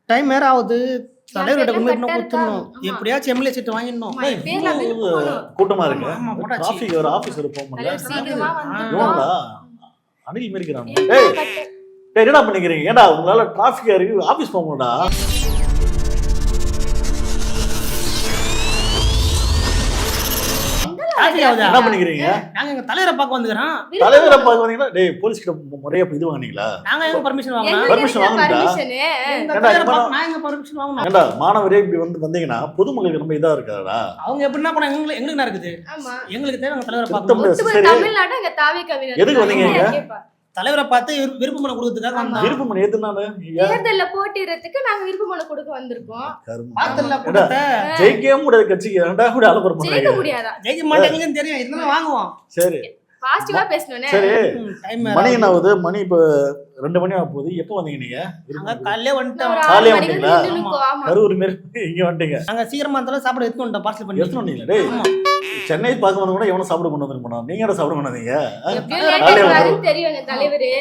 Time வேற ஆகுது. தலைவர்கிட்ட கொண்டு போய் இன்னும் கரெக்டா இருக்கா? குடுத்துடணும். ஆமா. எப்படியாச்சும் எம்எல்ஏ சீட் வாங்கிடணும். ஆமா, என் பேர்ல விருப்பம் போகணும். கூட்டமா இருக்கு. ஆமா, போட்டாச்சு. டிராஃபிக் ஒரு ஆபீஸ் ஒரு போக முடியல. தலைவர் சீக்கிரமா வந்துட்டோம். இவனடா அணில் மேரிக்கிறான். என்ன டேய் கட்டு- டேய் என்னடா பண்ணிக்கிறீங்க? ஏன்டா உங்களால டிராஃபிக்கா இருக்கு ஆபீஸ் போக முடியலடா. traffic ஆகுதா? என்ன பண்ணிக்கிறீங்க? நாங்க எங்க தலைவரை பார்க்க வந்துக்கிறோம். தலைவரை பார்க்க வந்தீங்களா? டேய் போலீஸ் கிட்ட முறையா இது வாங்குனீங்களா? நாங்க எங்க பர்மிஷன் வாங்கணும்? எங்களுக்கு permission எதுக்கு வாங்கணும்டா. permission? எங்க ஏன்டா, தலைவரை இப்ப பார்க்க நான் எங்க பர்மிஷன் வாங்கணும்? ஏன்டா மாணவரே இப்படி வந்தீங்கன்னா பொதுமக்களுக்கு ரொம்ப இதா இருக்காதா? அவங்க எப்படின்னா போனா எங்களுக்கு என்ன இருக்குது? ஆமா. எங்களுக்கு தேவை எங்க தலைவரை சுத்தம் பார்க்கணும். முடியாது. ஒட்டுமொத்த சரி. தமிழ்நாடு எங்க தாவே கவிஞர் எதுக்கு வந்தீங்க இங்க? கேப்பா. தலைவரை பார்த்து விருப்ப மனு கொடுக்கறதுக்காக வந்தோம். விருப்பம் பண்ணி ஏத்துனானு தேர்தல்ல போட்டியிடறதுக்கு நாங்க விருப்ப மனு கொடுக்க வந்திருக்கோம். பார்த்தல கூட்டத்தை ஜெயிக்கவே முடியாது கட்சிக்கு ஏன்டா கூட அலப்பறம் ஜெயிக்க பண்றீங்க? முடியாதா? ஜெயிக்க மாட்டாங்கன்னு தெரியும். இருந்தாலும் வாங்குவோம். சரி பாசிட்டிவா பேசணும்னே. சரி. டைம் மணி என்ன ஆகுது? மணி இப்ப 2 மணி ஆக போகுது. எப்போ வந்தீங்க நீங்க? நாங்க காலையிலே வந்துட்டோம். ஒரு காலையிலே 6 மணிக்கு வந்தீங்களா? நின்னு நிக்கோம். ஆமா. கரூர் மாரி இங்க வந்துட்டீங்க. நாங்க சீக்கிரமா இருந்தாலும் சாப்பிட எடுத்து வந்துட்டோம். பார்சல் பண்ணி எடுத்துட்டு வந்தீங்களா? டேய் ஆமா. சென்னை பார்க்க வந்த கூட எவனும் சாப்பிட கொண்டு வந்துருப்பா. நீங்க என்ன சாப்பிட கொண்டு வந்தீங்க? எப்படியும் தலைவர் லேட் காலையில ஆகுதுன்னு தெரியும் எங்க தலைவரு.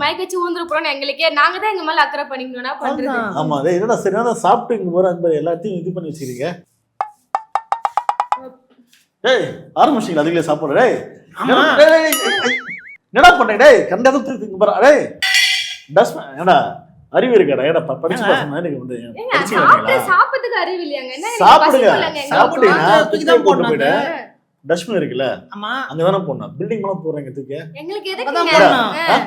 மயக்கச்சு ஊந்துரு போறோம் எங்களுக்கே. நாங்க தான் எங்க மேல அக்கறை பண்ணிக்கணும்னா பண்றது. அவ்வளவுதான். ஆமா டேய் என்னடா சரியான சாப்பிட்டு இங்க போற அந்த எல்லாத்தையும் இது பண்ணி வச்சிருக்கீங்க. டேய் ஆரம்பிச்சிங்களா அதுக்குள்ளே சாப்பிட? டேய் ஆமா. டேய், டேய், டேய், டேய். என்னடா பண்ண? டேய் கண்டது தூக்கி போற. டேய் டஸ்ட் என்னடா அறிவு இருக்காடா? ஏடா படிச்சு பாசமா எனக்கு வந்து ஏங்க, படிச்சு சாப்பிட்டு வரீங்களா? சாப்பிட்டதுக்கு அறிவு இல்லையாங்க? என்ன நீங்க சாப்பிடுங்க. பசிக்கலங்க எங்களுக்கு? சாப்பிட்டீங்கன்னா தூக்கி தான் போட்டு போடணும். போயிட்டு டஸ்ட்பின் இருக்குல்ல ஆமா. அங்கதானே போடணும். பில்டிங் மேல போறீங்க தூக்கி. எங்களுக்கு அதான் எதுக்குங்க? போடணும்.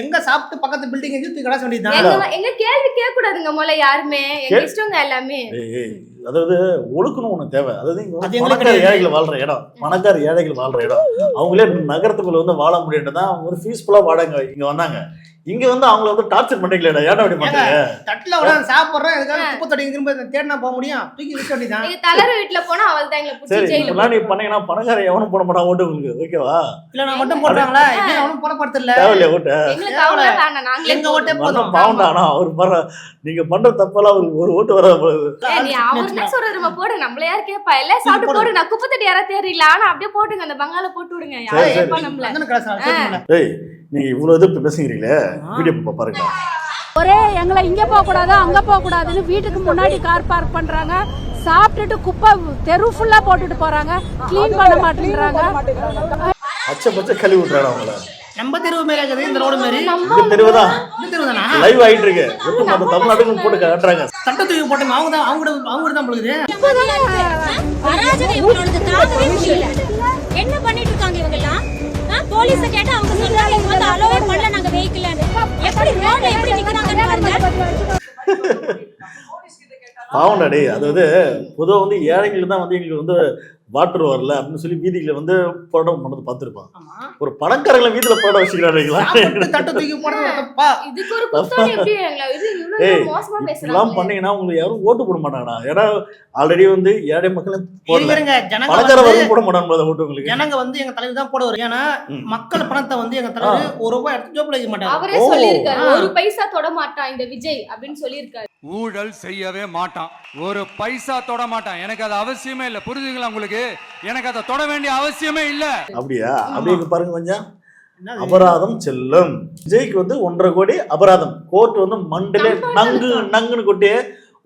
எங்க சாப்பிட்டு பக்கத்து பில்டிங் தூக்கி கடாச வேண்டியதுதான். எங்க கேள்வி கேட்க கூடாதுங்க முதல்ல யாருமே. எங்க இஷ்டங்க எல்லாமே. ஏய், அதாவது ஒழுக்கணும் ஒண்ணு தேவை. அதாவது இங்க அது வந்து எங்களுக்கு பணக்கார கிடையாது. ஏழைகள் வாழ்ற இடம், பணக்கார ஏழைகள் வாழ்ற இடம். அவங்களே நகரத்துக்குள்ள வந்து வாழ முடியுன்றதான் ஒரு பீஸ்ஃபுல்லா வாடகை இங்க வந்தாங்க. இங்க வந்து அவங்கள வந்து டார்ச்சர் பண்ணிக்கலடா. ஏன்டா அப்படி பண்றீங்க? தட்டுல உட்கார்ந்து சாப்பிடுறோம். எதுக்காக குப்பை தொட்டி திரும்ப தேடினா போக முடியும்? தூக்கி விக்க வேண்டியதுதான். எங்க தலைவர் வீட்டுல போனா அவள் தான் எங்களை சரி புடிச்சு ஜெயில இப்பெல்லாம் நீ பண்ணீங்கன்னா பணக்கார எவனும் போட மாட்டான் ஓட்டு உங்களுக்கு. ஓகேவா? இல்ல நான் மட்டும் போடுறாங்களா? இன்னும் அவனும் போடப்படுறது இல்ல. தேவையில்லையா ஓட்டு? எங்களுக்கு அவங்கள வேண்டாம். நாங்களே எங்க ஓட்டே மனம் போதும். பாவண்டா. ஆனா அவர் பண்ற நீங்க பண்ற தப்பெல்லாம் அவருக்கு ஒரு ஓட்டு வராது போகுது. நீ அவர் என்ன சொல்றாரு போடு. நம்மள யார் கேப்பா? எல்லாம் சாப்பிட்டு போடு. நான் குப்பை தட்டி யாரா தேறிடல. ஆனா அப்படியே போட்டுங்க. அந்த பங்கால போட்டு விடுங்க. சரி, யாரும் சரி. கேப்பா நம்மள. அண்ணன் கடாசா சொல்லுங்க. டேய் நீங்க இவ்வளவு இது பேசுறீங்களே வீடியோ பாருங்க. ஒரே எங்களை இங்க போக கூடாது அங்க போக கூடாதுன்னு வீட்டுக்கு முன்னாடி கார் பார்க் பண்றாங்க. சாப்பிட்டுட்டு குப்பை தெரு ஃபுல்லா போட்டுட்டு போறாங்க. க்ளீன் பண்ண மாட்டேங்கிறாங்க. பச்சை பச்சை கழுவி விட்டுறாங்க அவங்கள. நம்ம தெருவு மேல இருக்குது இந்த ரோடு மாதிரி. இந்த தெருவுதான் இந்த தெருவு தானா? லைவ் ஆயிட்டு இருக்கு. ஒட்டுமொத்த தமிழ்நாட்டுக்கு போட்டு காட்டுறாங்க. தட்டை தூக்கி போட்டோம். அவங்க தான் அவங்க தான் பொழுது. அராஜகம் இவங்களோடது தாங்கவே முடியல. என்ன பண்ணிட்டு இருக்காங்க இவங்க எல்லாம்? போலீஸ கேட்டா அவங்க சொல்றாங்க இங்க வந்து அலோவே பண்ணல நாங்க வெஹிக்கிள்னு. எப்படி ரோட்ல எப்படி நிக்கறாங்கன்னு பாருங்க. பாவண்டா டேய். அதாவது பொதுவாக வந்து ஏழைங்களுக்கு தான் வந்து எங்களுக்கு வந்து வாட்டர் வரல அப்படின்னு சொல்லி வீதியில வந்து போராட்டம் பண்ணது பார்த்துருப்பான். ஆமா. ஒரு பணக்காரங்களை வீதியில போராட வச்சுக்கிறாங்களா? சாப்பிட்டு தட்டை தூக்கி போடுறது தப்பா? இதுக்கு ஒரு புத்தகம் எப்படி எங்களை இது இவ்வளவு ஏய் மோசமா இப்படிலாம் பேசுறாங்க. பண்ணீங்கன்னா உங்களுக்கு யாரும் ஓட்டு போட மாட்டாங்கடா. ஏன்னா ஆல்ரெடி வந்து ஏழை மக்களும் போடல. இருங்க ஜனங்க பணக்கார வந்து வரும் போட மாட்டாங்க ஓட்டு உங்களுக்கு. ஜனங்க வந்து எங்க தலைவர் தான் போடுவாரு. ஏன்னா மக்கள் பணத்தை வந்து எங்க தலைவர் ஒரு ரூபாய் எடுத்து ஜோப்ல வைக்க மாட்டாரு. அவரே ஓ. சொல்லியிருக்காரு ஒரு பைசா தொட மாட்டான் இந்த விஜய் அப்படின்னு சொல்லியிருக்காரு. ஊழல் செய்யவே மாட்டான். ஒரு பைசா தொட மாட்டான். எனக்கு அது அவசியமே இல்ல. புரிஞ்சுங்களா உங்களுக்கு? எனக்கு அதை தொட வேண்டிய அவசியமே இல்ல. அப்படியா? அப்படியே பாருங்க கொஞ்சம். என்னது? அபராதம் செல்லும். விஜய்க்கு வந்து 1.5 கோடி அபராதம். கோர்ட் வந்து மண்டலே நங்குன்னு கொட்டி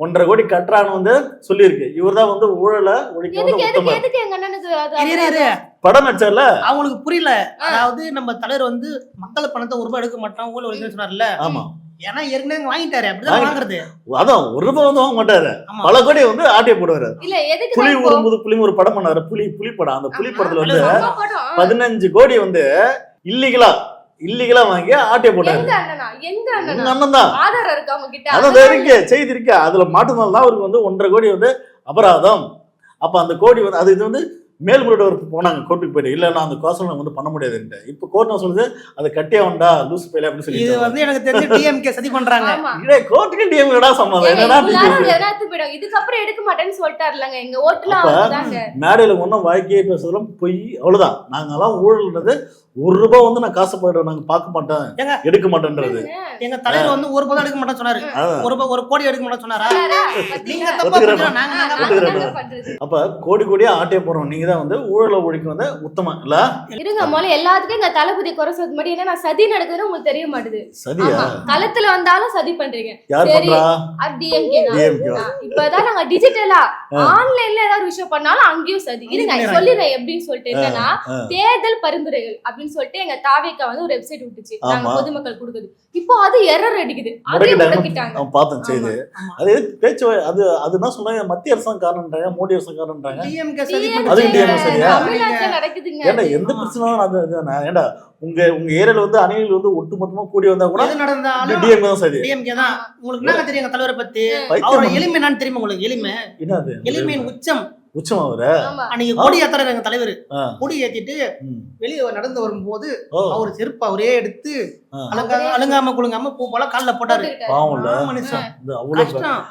1.5 கோடி கட்டுறான்னு வந்து சொல்லியிருக்கு. இவர் தான் வந்து ஊழலை ஒழிக்க வந்து எதுக்கு எதுக்கு உத்தமர். எதுக்கு எங்க அண்ணனுக்கு அது இரு, இரு. படம் நடிச்சார்ல. அவங்களுக்கு புரியல. அதாவது நம்ம தலைவர் வந்து மக்கள் பணத்தை ஒரு ரூபாய் எடுக்க மாட்டான் ஊழல் ஒழிக்கணும்னு சொன்னார்ல. ஆமா ஏன்னா ஏற்கனவே வாங்கிட்டாரு. அப்படிதான் வாங்குறது. அதான் 1 ரூபாய் வந்து வாங்க மாட்டாரு. ஆமா. பல கோடி வந்து ஆட்டிய போடுவாரு. இல்ல எதுக்கு புலி தான் உரும்புது புலி ஒரு படம் பண்ணாரு. புலி படம். அந்த புலி படத்துல வந்து ரொம்ப படம். 15 கோடி வந்து இல்லீகலா வாங்கி ஆட்டிய போட்டாரு. எங்க அண்ணனா எங்க உங்க அண்ணனா அண்ணன் தான். ஆதாரம் இருக்கு அவங்க கிட்ட. அதான் இருக்கு செய்தி இருக்கு. அதுல மாட்டுனால தான் அவருக்கு வந்து 1.5 கோடி வந்து அபராதம். அப்ப அந்த கோடி வந்து அது இது வந்து மேல்முறையீடு போனாங்க கோர்ட்டுக்கு போயிட்டு. இல்ல நான் அந்த கோசம் வந்து பண்ண முடியாதுன்ட்டு. இப்ப கோர்ட் என்ன சொல்லுது? அதை கட்டியா வேண்டா லூஸ் பையில அப்படின்னு சொல்லி. இது வந்து எனக்கு தெரிஞ்ச டிஎம்கே சதி பண்றாங்க. ஆமா. இதே கோர்ட்டுக்கு டிஎம்கேடா சம்மதம். ஏங்க, என்னடா இவ்வளவு நேரம் எதனாத்து போயிடும். இதுக்கப்புறம் எடுக்க மாட்டேன்னு சொல்லிட்டாருலங்க. எங்க ஓட்டுல அப்ப அவங்கதாங்க. மேடையில ஒன்றும் வாய்க்கே பேசுறதுலாம் பொய். அவ்வளவுதான். நாங்கெல்லாம் ஊழல்ன்றது ₹1 வந்து நான் காசு போயிடுறேன், நாங்க பார்க்க மாட்டேன், ஏங்க? எடுக்க மாட்டேன்றது. எங்க தலைவர் வந்து ₹1 எடுக்க மாட்டேன்னு சொன்னாரு. அதான். ஒரு கோடி எடுக்க மாட்டேன்னு சொன்னாரா? நீங்க தப்பா ஒத்துக்கிறேன். புரிஞ்சுக்கலாம். நாங்க ஒத்துக்கிறேன். பண்றது அப்ப கோடி கோடியா ஆட்டைய போறோம் நீங்க தான் வந்து ஊழல ஒழிக்க வந்து உத்தமம் இல்ல? இருங்க முதல்ல எல்லாத்துக்கும் எங்க தளபதி குறை சொல்ல மட்டும் என்ன நான் சதி நடக்குதுன்னு உங்களுக்கு தெரிய மாட்டுது. சரியா? ஆமா, களத்துல வந்தாலும் சதி பண்றீங்க. யார் சரி, பண்றா? DMK DMK. இப்பதான் நாங்க டிஜிட்டலா ஆன்லைன்ல ஏதாவது விஷயம் பண்ணாலும் அங்கேயும் சதி. இருங்க சொல்லிடுறேன் எப்படின்னு சொல்லிட்டு. என்னன்னா தேர்தல் பரிந்துரைகள் அப்படின்னு சொல்லிட்டு எங்க தாவேக்கா வந்து ஒரு வெப்சைட் விட்டுச்சு, நாங்க ஆமா. பொதுமக்கள் கொடுக்குது. இப்போ அது எரர் அடிக்குது, அதையும் முடக்கிட்டாங்க. நான் பார்த்தேன் செய்தி. அது பேச்சு அது அது என்ன சொன்னாங்க, மத்திய அரசாங்கம் காரணம்ன்றாங்க, மோடி அரசாங்கம் காரணம்ன்றாங்க. DMK சதி அதுவும் DMK சரியா? தமிழ்நாட்டுல நடக்குதுங்க. ஏன்டா எந்த பிரச்சனையும் அது ஏன்டா உங்க ஏரியால வந்து அணிகள் வந்து ஒட்டுமொத்தமா கூடி வந்தா கூட எது நடந்தாலும் DMK தான் சரி. DMK தான். உங்களுக்கு என்ன தெரியும் எங்க தலைவரை பத்தி? பைத்தியம் அவரோட பண்ணு. எளிமை என்னன்னு தெரியுமா உங்களுக்கு? எளிமை என்னது எளிமையின் உச்சம். உச்சம் அவரு. ஆமா. அன்னைக்கு கொடி ஏத்துறாரு எங்க தலைவர். ஆ. கொடி ஏத்திட்டு ம். வெளியே நடந்து வரும்போது ஓ, அவர் செருப்பு அவரே எடுத்து ஆ. அலங்காம குலுங்காம பூ போல கால்ல போட்டாரு. போட்டுக்கிட்டாரு. பாவம் இல்ல. மனுஷன் இந்த அவ்வளவு கஷ்டம்.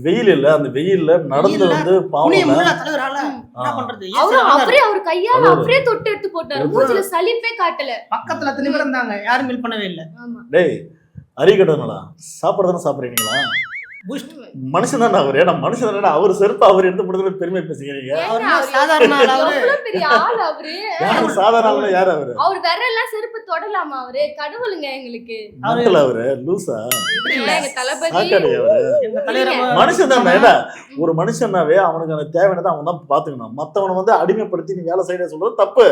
வெயில் இல்ல, அந்த வெயில்ல நடந்து வெயில்ல வந்து பாவம் புனிய இல்ல. முள்ள தலைவரால என்ன பண்றது? அவரும் அவரே அவர் கையால அவரு. அவரே தொட்டு எடுத்து போட்டாரு. எவ்வளவு? மூஞ்சில சலிப்பே காட்டல. பக்கத்துல அத்தனை பேர் இருந்தாங்க, யாரும் மீட் பண்ணவே இல்ல. ஆமா. டேய் அறிக்கட்டங்களா சாப்பாடு தானே சாப்பிடுறீங்களா? பூஸ்ட் மனுஷன் தானே அவரு. ஏன்னா மனுஷன் தானே அவர் செருப்பு அவர் எடுத்து போடுறது பெருமை பேசுகிறீங்க. அவர் ஏங்க, அவரு சாதாரண ஆள் அவரு. எவ்வளவு பெரிய ஆள் அவரு. யாரு சாதாரண ஆளு, யாரு அவரு? அவர் விரல்லாம் செருப்பு தொடலாமா அவரு? கடவுளுங்க எங்களுக்கு. மக்கள் அவரு லூசா எங்க தளபதி சாக்காடி அவரு. எங்க தலைவர் மனுஷன் தானே. ஏன்னா ஒரு மனுஷனாவே அவனுக்கு அந்த தேவையானதை அவன் தான் பாத்துக்கணும். மத்தவனை வந்து அடிமைப்படுத்தி நீ வேலை செய்ய சொல்றது தப்பு.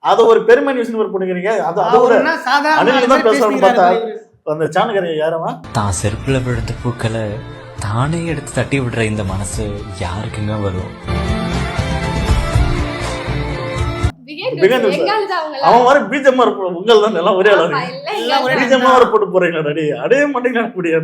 அதை ஒரு பெருமை நியூஸ் பண்ணிக்கிறீங்க. அது அதோட அவர் என்ன சாதாரண அணில் ஆள் தான் மாதிரி பேசுறான்னு பேசிக்கிறாரு பார்த்தா. தலைவர். அந்த சாணகரையை யாரவன் தான் செருப்புல விழுந்த பூக்களை தானே எடுத்து தட்டி விடுற இந்த மனசு யாருக்குங்க வரும்? Began news. எங்காலதான் அவங்களா? அவன் மாதிரி பீஜமா இருப்பான். உங்கள் தான் எல்லாம் ஒரே அளவு. ஆமா, எல்லாம் எல்லாம் ஒரே எங்க பீஜமா வர போட்டு போறீங்களா டடி? அடே மாட்டீங்களா முடியா?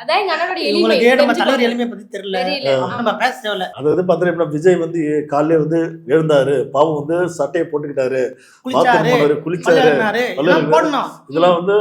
அதான் எங்க அண்ணனோட எளிமை. உங்களுக்கு நம்ம தலைவர் தெரிஞ்சுக்கோங்க. எளிமையை பத்தி தெரியல. தெரியல. நம்ம பேச தேவையில்ல. அது வந்து பாத்தீங்கன்னா விஜய் வந்து காலையில வந்து எழுந்தாரு, பாவம் வந்து சட்டையை போட்டுக்கிட்டாரு, குளிச்சாரு, பாத்ரூம் போனாரு, குளிச்சாரு. பல்லுனாரு, எல்லாம் போடணும். இதெல்லாம் வந்து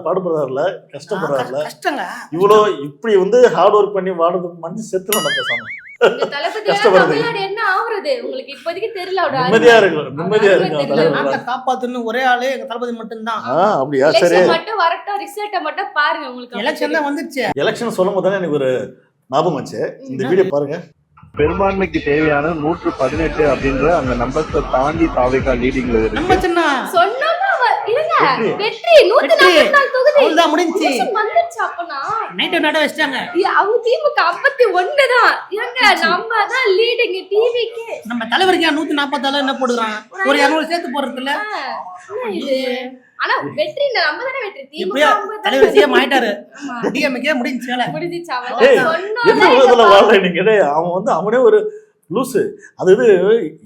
பாடுபடுறாருல, கஷ்டப்படுறாருல. கஷ்டங்க. இவ்வளோ இப்படி வந்து ஹார்ட் ஒர்க் பண்ணி வாடுறது மனுஷன் செத்துல பேசாம எங்க தளபதி கஷ்டப்படுறது. தமிழ்நாடு என்ன ஆகுறது உங்களுக்கு இப்போதைக்கு தெரியல. அவரோட நிம்மதியா இருக்கும், நிம்மதியா இருக்கும் தெரியல. தலைவர். நாட்டை காப்பாத்துன்னு ஒரே ஆளு எங்க தளபதி மட்டும்தான். அப்படியா? சரி, எலெக்ஷன் மட்டும் வரட்டும், ரிசல்ட்ட மட்டும் பாருங்க உங்களுக்கு. எலெக்ஷன் தான் வந்துச்சு. எலெக்ஷன் சொல்லும் போது தானே எனக்கு ஒரு ஞாபகம் வச்சு. இந்த வீடியோ பாருங்க. பெரும்பான்மைக்கு தேவையான 118 அப்படின்ற அந்த நம்பர்ஸை தாண்டி தாவேகா லீடிங்ல இருக்கு. நம்ம சின்ன சொன்னோம்னா இல்லங்க வெற்றி வெற்றி. 144 தொகுதி அவ்வளவுதான் முடிஞ்சுச்சு. election வந்துருச்சு. அப்பனா நைட்டு நட வச்சிட்டாங்க. அவங்க திமுக 51 தான். ஏங்க நம்ம தான் லீடிங் டிவிக்கு. நம்ம தலைவருக்கு 144 என்ன போடுறான்? ஒரு 200 சேர்த்து போடுறது இல்ல. இது ஆனா வெற்றி நம்ம தானே வெற்றி. திமுக இப்படியே 50 தலைவர் சிஎம் ஆயிட்டாரு. ஆமா. டிஎம்கே முடிஞ்சுச்சு வேலை. முடிஞ்சிச்சு. ஏய், அவன் என்ன உலகத்துல வாழ்ற நீங்க? டேய், அவன் வந்து அவனே ஒரு லூசு. அது இது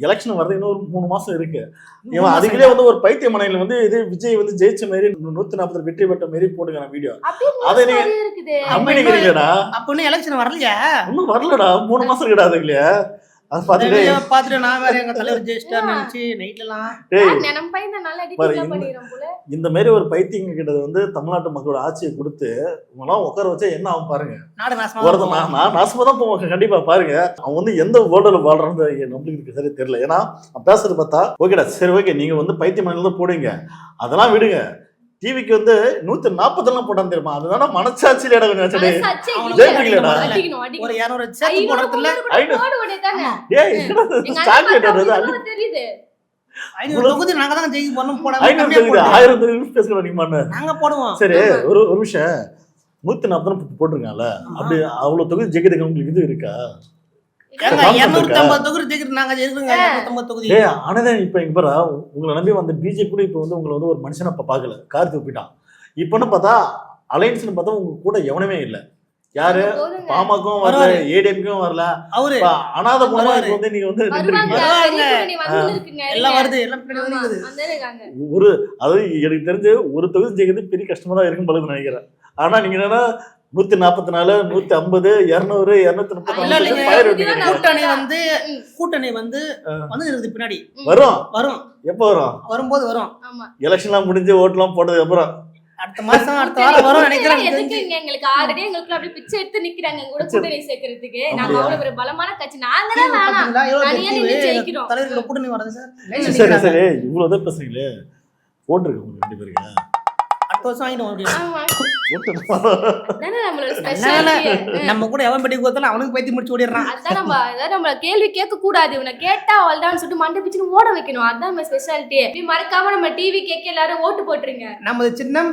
எலெக்ஷன் வரது இன்னும் ஒரு 3 மாசம் இருக்கு. இவன் அதுக்குள்ளே வந்து ஒரு பைத்திய மனையில வந்து இது விஜய் வந்து ஜெயிச்ச மாதிரி 140 வெற்றி பெற்ற மாதிரி போட்டுக்கிற வீடியோ. அதை நீங்க இருக்குது. நம்பி நிக்கிறீங்கடா? அப்ப இன்னும் எலெக்ஷன் வரலையா? இன்னும் வரலடா. 3 மாசம் கிடையாது இல்லையா? அது பாத்துட்டு பாத்துட்டு நான் வேற எங்க தலைவர் ஜெயிச்சிட்டாரு நினைச்சு நைட்லாம் டேய் நம்ம பையன் நல்லா பாரு, எடிட்டிங் பண்ணிரோம் போல. இந்த மாதிரி ஒரு பைத்தியங்க கிட்ட வந்து தமிழ்நாட்டு மக்களோட ஆட்சியை கொடுத்து இவங்கெல்லாம் உட்கார வச்சா என்ன ஆகும் பாருங்க. நாடு நாசமா ஒருத்தன் போகும். நான் நாசமா தான் போவேன் கண்டிப்பா. பாருங்க அவன் வந்து எந்த வேர்ல்டுல வாழ்றான்னு நம்மளுக்கு சரி தெரியல. ஏன்னா அவன் பேசுறது பார்த்தா ஓகேடா சரி ஓகே நீங்க வந்து பைத்திய மனையில தான் போடுங்க, அதெல்லாம் விடுங்க. டிவிக்கு வந்து 140 போட்டான்னு தெரியுமா? அதுதானே மனசாட்சியில இடம் கொஞ்சம் வச்சடே. சச்சே அவனுக்கு ஜெயிக்கலடா. அடிக்கணும் ஒரு அடிக்கணும். 200 சேர்த்து போடுறதுல 500 சாக்லேட் வருது. தெரியுது. 500 தொகுதி நாங்க தான் ஜெயிக்க போறோம். போடாம 500 கம்மியா தெரியுது. போடுங்க. 1000 பேசுகிறோம் நீங்க. நாங்க போடுவோம். சரி ஒரு விஷயம் 140 போட்டிருக்காங்கல்ல, அப்படி அவ்வளவு தொகுதி ஜெயிக்கிறதுக்கு உங்களுக்கு இது இருக்கா? ஏங்க 250 தொகுதி ஜெயிக்கிறது நாங்க ஜெயிக்கிறோங்க. 250 தொகுதி. ஏய் ஆனதான் இப்ப இங்க பாரு, உங்களை நம்பி வந்த பிஜேபி கூட இப்ப வந்து உங்களை வந்து ஒரு மனுஷனை இப்ப பாக்கல, கார் தூப்பிட்டான். இப்பன்னு பார்த்தா அலையன்ஸ்னு பார்த்தா உங்க கூட எவனுமே இல்ல. யாரு? பாமகவும் வரல, ஏடிஎம்கும் வரல. அவரு இப்ப அனாதை போனவா வருவாரு. வந்து நீங்க வந்து வருவாங்க. நின்றுருக்கீங்க. பெரிய கூட்டணி வந்துருக்குங்க. எல்லாம் வருது, எல்லாம் பின்னாடி ஆமா, வந்துருக்குது. வந்தே இருக்காங்க. ஒரு அதாவது எனக்கு தெரிஞ்சு ஒரு தொகுதி ஜெயிக்கிறது பெரிய கஷ்டமா தான் இருக்கும் போல நினைக்கிறேன். ஆனா நீங்க என்னன்னா 144 150 200 இல்ல, இல்லைங்க. 250 கூட்டணி வந்து இருக்குது பின்னாடி. வரும். வரும். எப்ப வரும்? வரும்போது வரும். ஆமா. எலெக்ஷன்லாம் முடிஞ்சு ஓட்டுலாம் போட்டதுக்கு அப்புறம் அடுத்த மாசம் அடுத்த வாரம் வரும் நினைக்கிறேன். எதுக்குங்க எங்களுக்கு ஆல்ரெடி எங்களுக்குள்ள அப்படி பிச்சை எடுத்து நிக்கிறாங்க எங்க கூட கூட்டணி சேர்க்கறதுக்கு. நாங்க அவ்வளவு ஒரு பலமான கட்சி. நாங்க தான் வேணாம். பாத்தீங்களா? எவ்வளவு தனியா நின்னு வெற்றி. ஜெயிக்கிறோம். தலைவர்களோட கூட்டணி வருது சார். சரி சரி இவ்வளவுதான் பேசுறீங்களே. ஓட்டு இருக்கு உங்களுக்கு 2 பேருக்கு. அடுத்த வருஷம் வாங்கிட்டு முடியும். ஓட்டு அதானே நம்மளோட நல்ல ஸ்பெஷாலிட்டி. வேலை. நம்ம கூட எவன் பெட்டி கொடுத்தாலும் அவனுக்கு பைத்தி முடிச்சு ஓடிடுறான். அதான் நம்ம கேள்வி கேட்க கூடாது. இவனை கேட்டா அவள்தான் சொல்லிட்டு மண்டை பிச்சுன்னு ஓட வைக்கணும். அதான் நம்ம ஸ்பெஷாலிட்டி. இப்படி மறக்காம நம்ம டிவி கேட்க எல்லாரும் ஓட்டு போட்டுருங்க. நமது சின்னம்